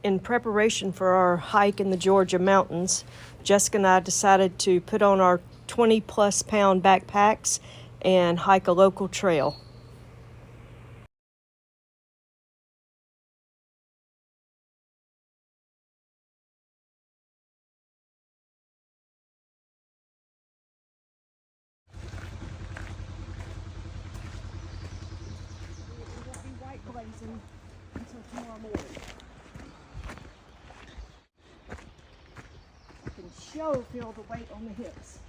In preparation for our hike in the Georgia mountains, Jessica and I decided to put on our 20-plus pound backpacks and hike a local trail. Until tomorrow morning. I can feel the weight on the hips.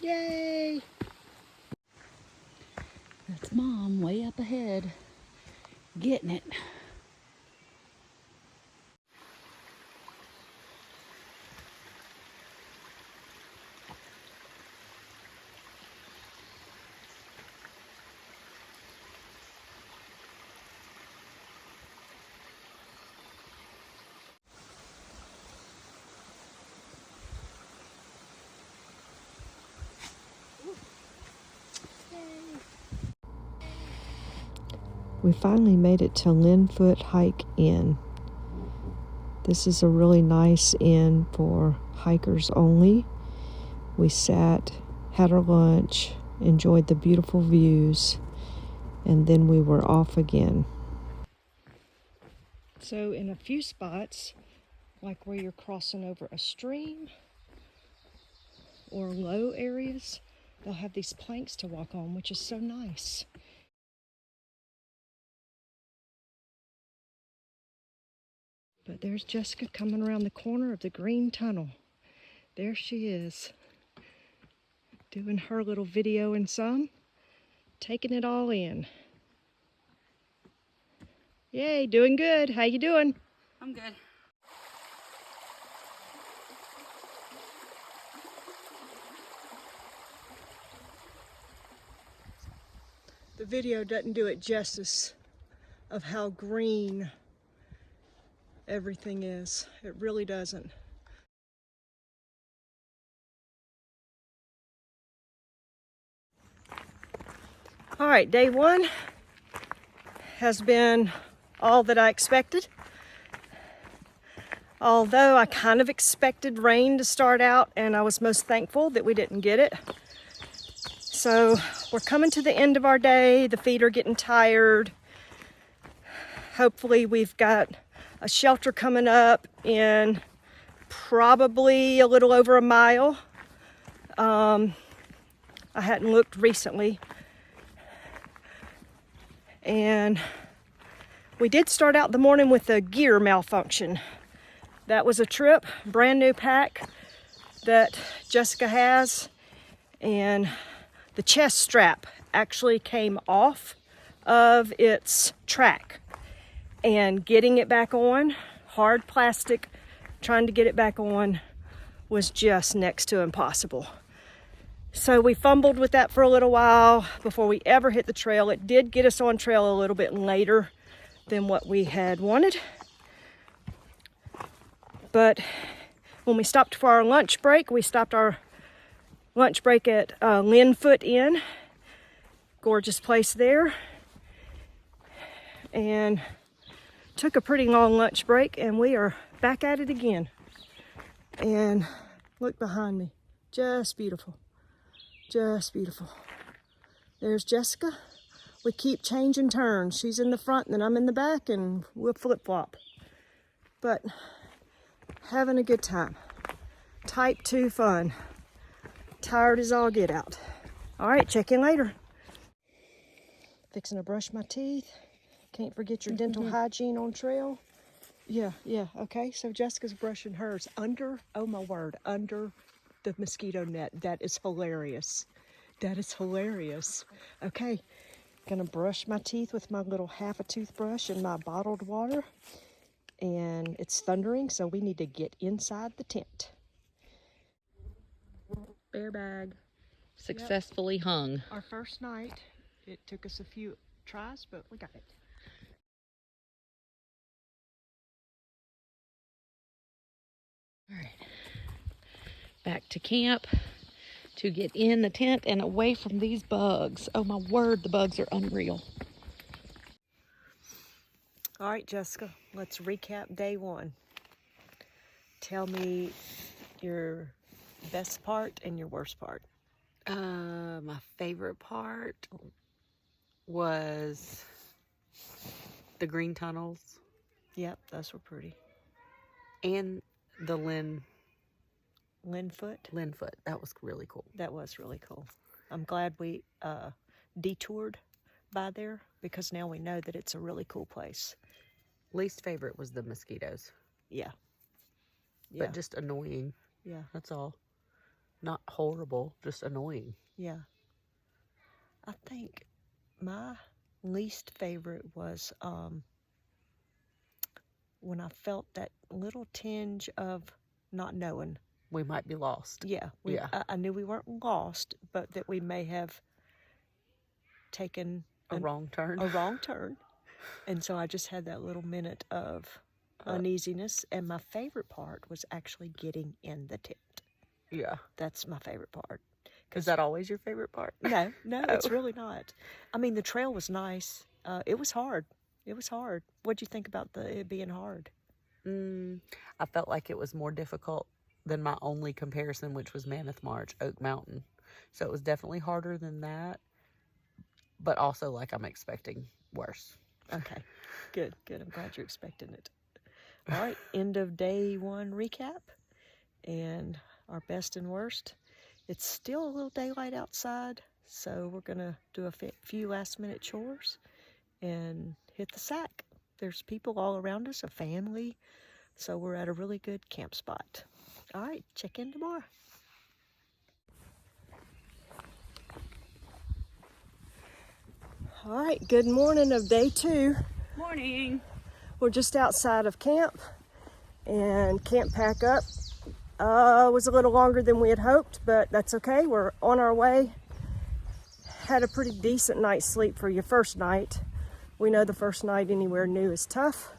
Yay! That's Mom way up ahead, getting it. We finally made it to Linfoot Hike Inn. This is a really nice inn for hikers only. We sat, had our lunch, enjoyed the beautiful views, and then we were off again. So in a few spots, like where you're crossing over a stream or low areas, they'll have these planks to walk on, which is so nice. But there's Jessica coming around the corner of the green tunnel. There she is, doing her little video and some, taking it all in. Yay, doing good. How you doing? I'm good. The video doesn't do it justice of how green everything is. It really doesn't. All right, day one has been all that I expected. Although I kind of expected rain to start out, and I was most thankful that we didn't get it. So we're coming to the end of our day. The feet are getting tired. Hopefully we've got a shelter coming up in probably a little over a mile. I hadn't looked recently. And we did start out the morning with a gear malfunction. That was a trip, brand new pack that Jessica has, and the chest strap actually came off of its track, and getting it back on, hard plastic, trying to get it back on was just next to impossible. So we fumbled with that for a little while before we ever hit the trail. It did get us on trail a little bit later than what we had wanted. But when we stopped for our lunch break, we stopped our lunch break at Linfoot Inn. Gorgeous place there. And took a pretty long lunch break, and we are back at it again. And look behind me, just beautiful, just beautiful. There's Jessica. We keep changing turns. She's in the front and then I'm in the back and we'll flip-flop. But having a good time. Type 2 fun. Tired as all get out. All right, check in later. Fixing to brush my teeth. Can't forget your dental hygiene on trail. Yeah, okay. So Jessica's brushing hers under, oh my word, under the mosquito net. That is hilarious. That is hilarious. Okay, gonna brush my teeth with my little half a toothbrush and my bottled water. And it's thundering, so we need to get inside the tent. Bear bag successfully hung. Our first night, it took us a few tries, but we got it. All right, back to camp to get in the tent and away from these bugs. Oh my word, the bugs are unreal. All right, Jessica, let's recap day 1. Tell me your best part and your worst part. My favorite part was the green tunnels Yep, those were pretty. and the Linfoot, Linfoot. That was really cool. that was really cool. I'm glad we detoured by there because now we know that it's a really cool place. Least favorite was the mosquitoes, Yeah. but just annoying. Yeah. That's all. Not horrible, just annoying. Yeah. I think my least favorite was when I felt that little tinge of not knowing. We might be lost. Yeah. Yeah. I knew we weren't lost, but that we may have taken A wrong turn. a wrong turn. And so I just had that little minute of uneasiness. And my favorite part was actually getting in the tent. Yeah. That's my favorite part. Is that always your favorite part? No, it's really not. I mean, the trail was nice. It was hard. It was hard. What'd you think about it being hard? I felt like it was more difficult than my only comparison, which was Mammoth March, Oak Mountain. So it was definitely harder than that, but also like I'm expecting worse. Okay, good. I'm glad you're expecting it. All right, end of day 1 recap and our best and worst. It's still a little daylight outside, so we're gonna do a few last minute chores and hit the sack. There's people all around us, a family, so we're at a really good camp spot. All right, check in tomorrow. All right, good morning of day 2. Morning. We're just outside of camp, and camp pack up was a little longer than we had hoped, but that's okay. We're on our way. Had a pretty decent night's sleep for your first night. We know the first night anywhere new is tough.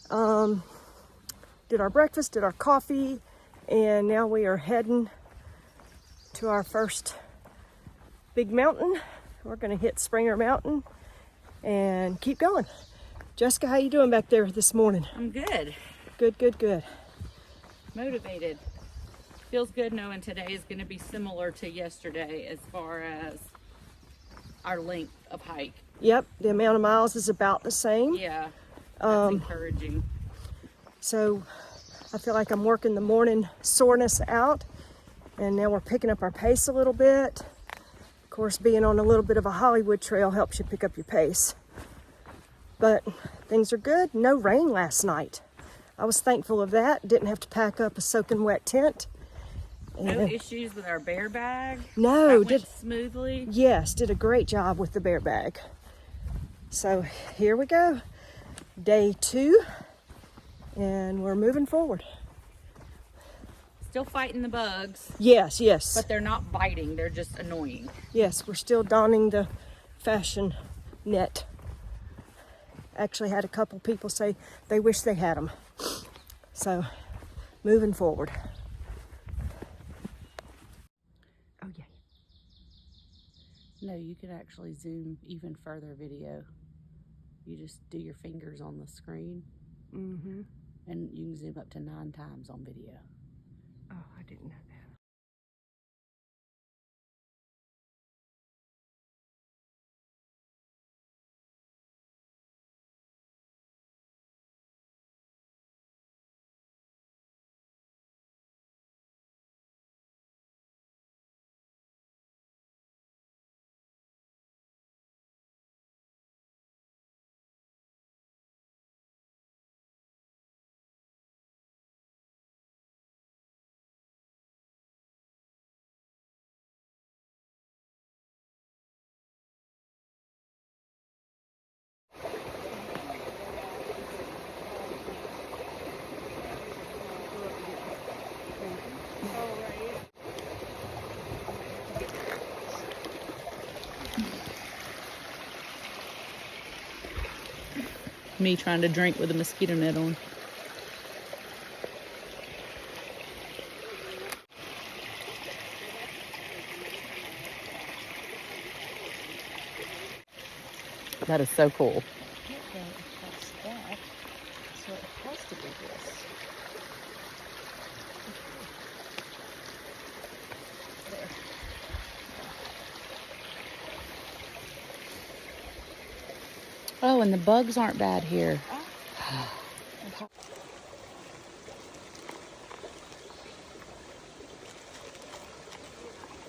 Did our breakfast, did our coffee, and now we are heading to our first big mountain. We're gonna hit Springer Mountain and keep going. Jessica, how you doing back there this morning? I'm good. Good. Motivated. Feels good knowing today is going to be similar to yesterday as far as our length of hike. Yep, the amount of miles is about the same. Yeah, that's encouraging. So I feel like I'm working the morning soreness out, and now we're picking up our pace a little bit. Of course, being on a little bit of a Hollywood trail helps you pick up your pace. But things are good. No rain last night. I was thankful of that. Didn't have to pack up a soaking wet tent. No issues with our bear bag. No, That went smoothly. Yes, did a great job with the bear bag. So here we go. Day 2, and we're moving forward. Still fighting the bugs, Yes. but they're not biting. They're just annoying. Yes, we're still donning the fashion net. Actually had a couple people say they wish they had them. So, moving forward. Oh, yeah. No, you could actually zoom even further video. You just do your fingers on the screen, and you can zoom up to 9 times on video. Oh, I didn't know that. Me trying to drink with a mosquito net on. That is so cool. So it has to be this. There. Oh, and the bugs aren't bad here.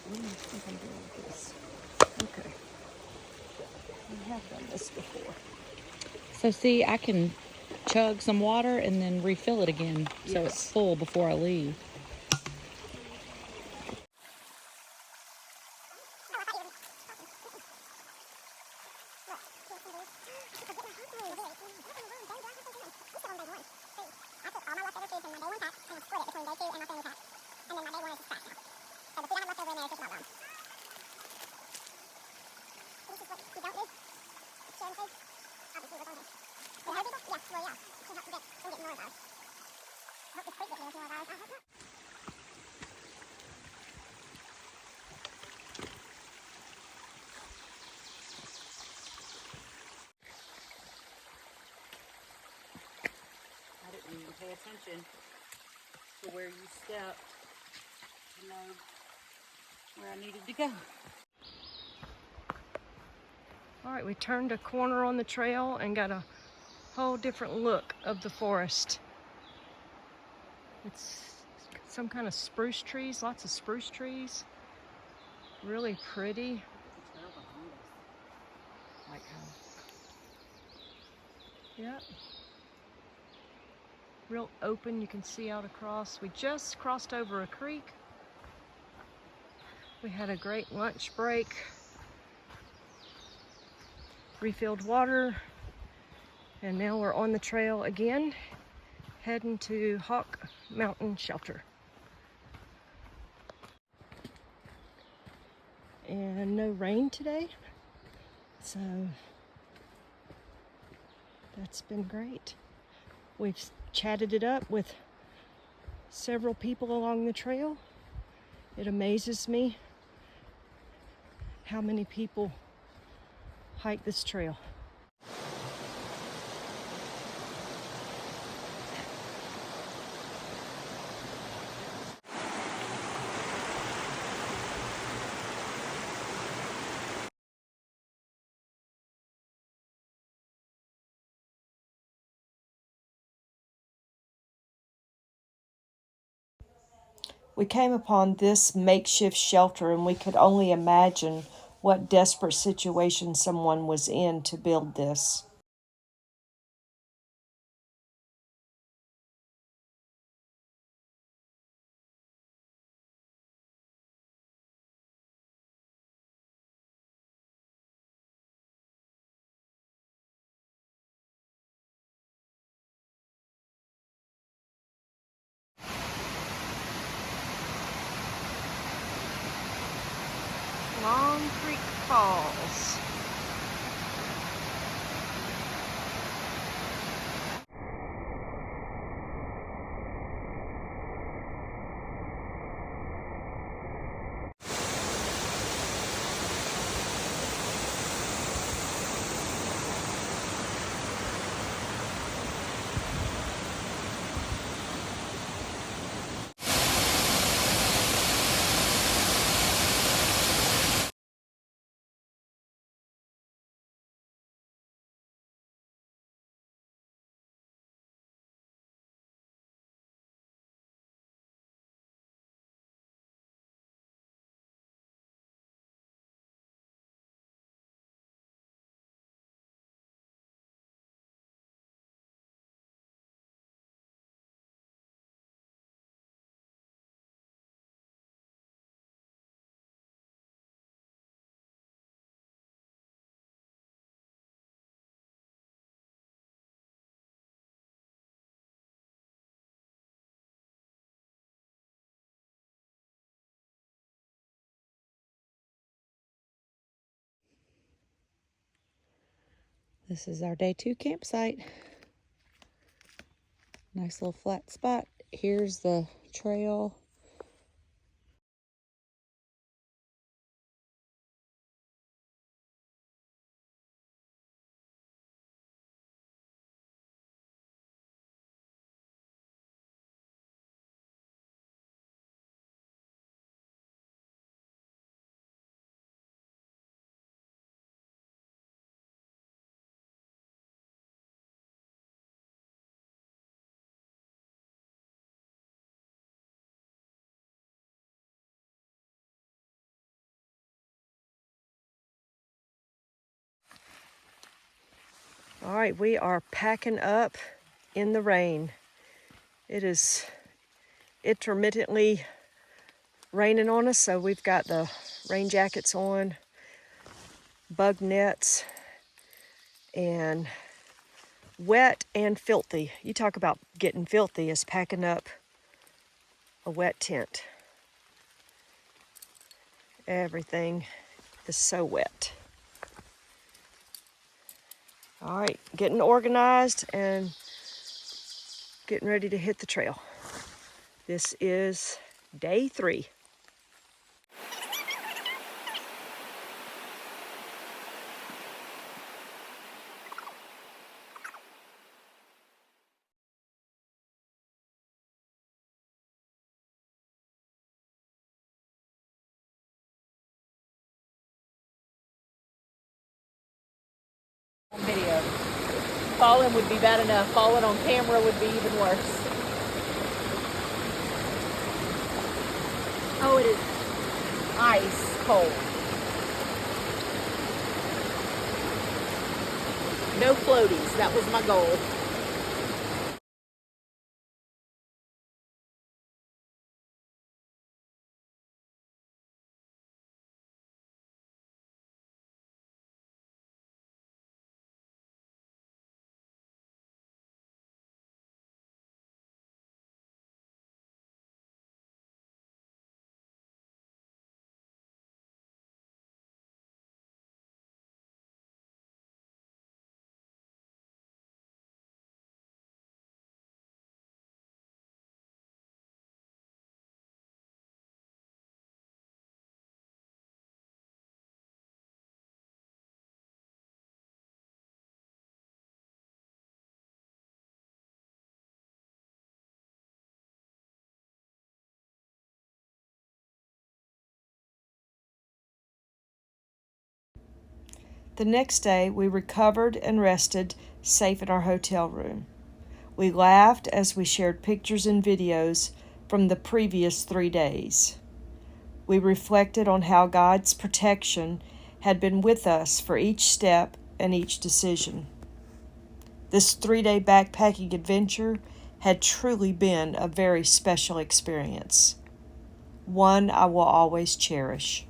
I think I'm doing this. Okay. I have done this before. So see, I can chug some water and then refill it again so Yes. it's full before I leave. I didn't even pay attention to where you stepped to know where I needed to go. All right, we turned a corner on the trail and got a whole different look of the forest. It's some kind of spruce trees, lots of spruce trees. Really pretty. Like how Yep. Real open, you can see out across. We just crossed over a creek. We had a great lunch break. Refilled water. And now we're on the trail again, heading to Hawk Mountain Shelter. And no rain today, so that's been great. We've chatted it up with several people along the trail. It amazes me how many people hike this trail. We came upon this makeshift shelter and we could only imagine what desperate situation someone was in to build this. Long Creek Falls. This is our day 2 campsite. Nice little flat spot. Here's the trail. All right, we are packing up in the rain. It is intermittently raining on us, so we've got the rain jackets on, bug nets, and wet and filthy. You talk about getting filthy is packing up a wet tent. Everything is so wet. All right, getting organized and getting ready to hit the trail. This is day 3. Video. Falling would be bad enough. Falling on camera would be even worse. Oh, it is ice cold. No floaties. That was my goal. The next day, we recovered and rested safe in our hotel room. We laughed as we shared pictures and videos from the previous 3 days. We reflected on how God's protection had been with us for each step and each decision. This 3-day backpacking adventure had truly been a very special experience, one I will always cherish.